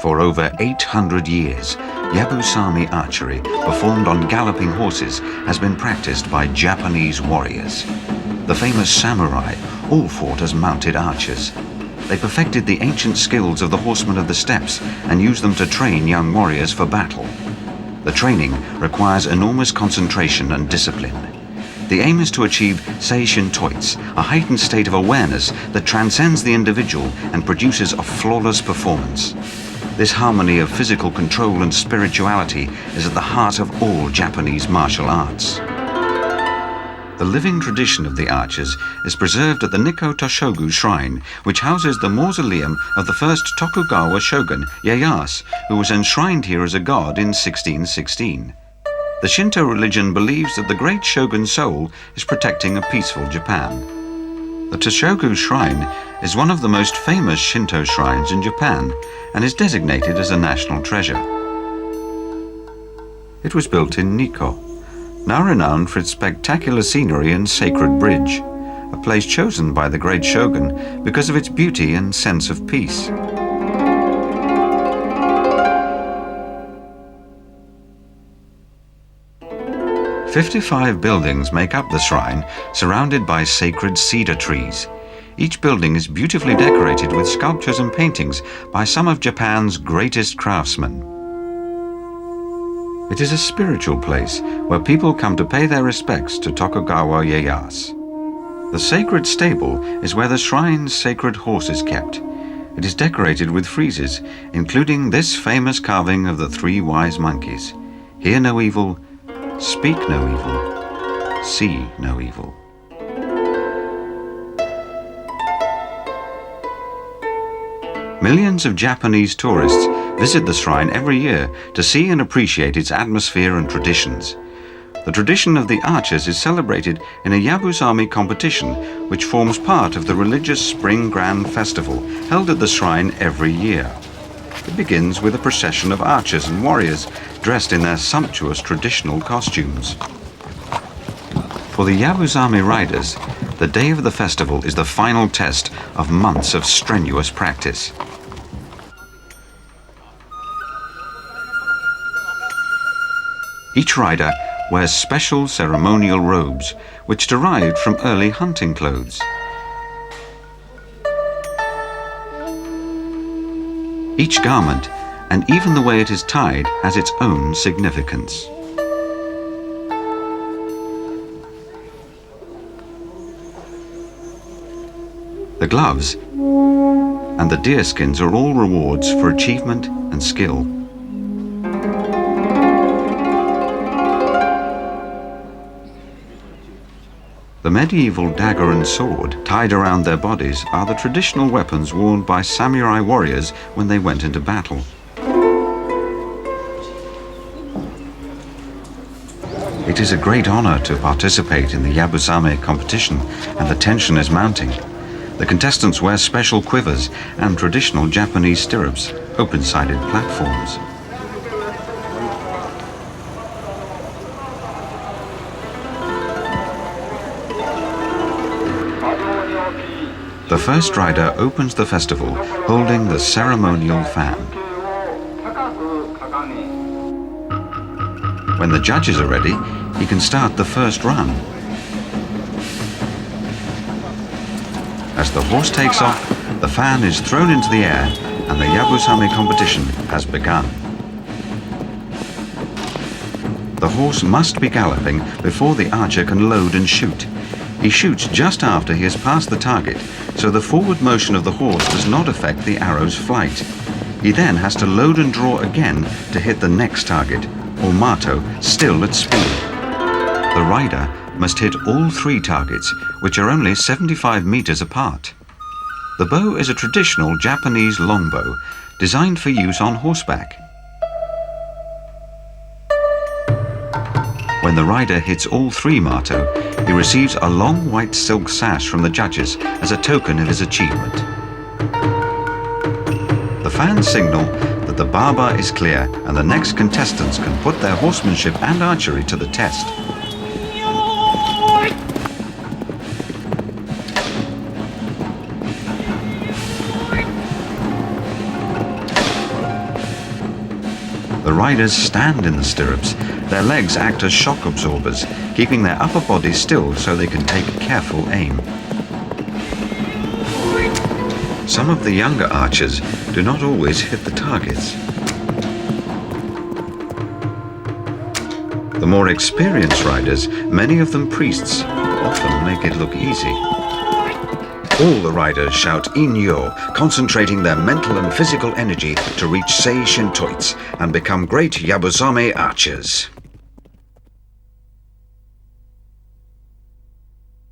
For over 800 years, Yabusame archery, performed on galloping horses, has been practiced by Japanese warriors. The famous samurai all fought as mounted archers. They perfected the ancient skills of the horsemen of the steppes and used them to train young warriors for battle. The training requires enormous concentration and discipline. The aim is to achieve seishin toits, a heightened state of awareness that transcends the individual and produces a flawless performance. This harmony of physical control and spirituality is at the heart of all Japanese martial arts. The living tradition of the archers is preserved at the Nikko Toshogu Shrine, which houses the mausoleum of the first Tokugawa shogun, Ieyasu, who was enshrined here as a god in 1616. The Shinto religion believes that the great shogun's soul is protecting a peaceful Japan. The Toshogu Shrine is one of the most famous Shinto shrines in Japan and is designated as a national treasure. It was built in Nikko, now renowned for its spectacular scenery and sacred bridge, a place chosen by the great shogun because of its beauty and sense of peace. "55 buildings make up the shrine, surrounded by sacred cedar trees. Each building is beautifully decorated with sculptures and paintings by some of Japan's greatest craftsmen. It is a spiritual place where people come to pay their respects to Tokugawa Ieyasu. The sacred stable is where the shrine's sacred horse is kept. It is decorated with friezes, including this famous carving of the three wise monkeys: hear no evil, speak no evil, see no evil. Millions of Japanese tourists visit the shrine every year to see and appreciate its atmosphere and traditions. The tradition of the archers is celebrated in a Yabusame competition, which forms part of the religious Spring Grand Festival held at the shrine every year. It begins with a procession of archers and warriors dressed in their sumptuous traditional costumes. For the Yabusame riders, the day of the festival is the final test of months of strenuous practice. Each rider wears special ceremonial robes, which derived from early hunting clothes. Each garment, and even the way it is tied, has its own significance. The gloves and the deer skins are all rewards for achievement and skill. The medieval dagger and sword tied around their bodies are the traditional weapons worn by samurai warriors when they went into battle. It is a great honor to participate in the Yabusame competition, and the tension is mounting. The contestants wear special quivers and traditional Japanese stirrups, open-sided platforms. The first rider opens the festival holding the ceremonial fan. When the judges are ready, he can start the first run. As the horse takes off, the fan is thrown into the air and the Yabusame competition has begun. The horse must be galloping before the archer can load and shoot. He shoots just after he has passed the target, so the forward motion of the horse does not affect the arrow's flight. He then has to load and draw again to hit the next target, or mato, still at speed. The rider must hit all three targets, which are only 75 meters apart. The bow is a traditional Japanese longbow, designed for use on horseback. When the rider hits all three mato, he receives a long white silk sash from the judges as a token of his achievement. The fans signal that the baba is clear and the next contestants can put their horsemanship and archery to the test. riders stand in the stirrups. Their legs act as shock absorbers, keeping their upper body still so they can take careful aim. Some of the younger archers do not always hit the targets. The more experienced riders, many of them priests, often make it look easy. All the riders shout "Inyo," concentrating their mental and physical energy to reach Sei Shintoits and become great Yabusame archers.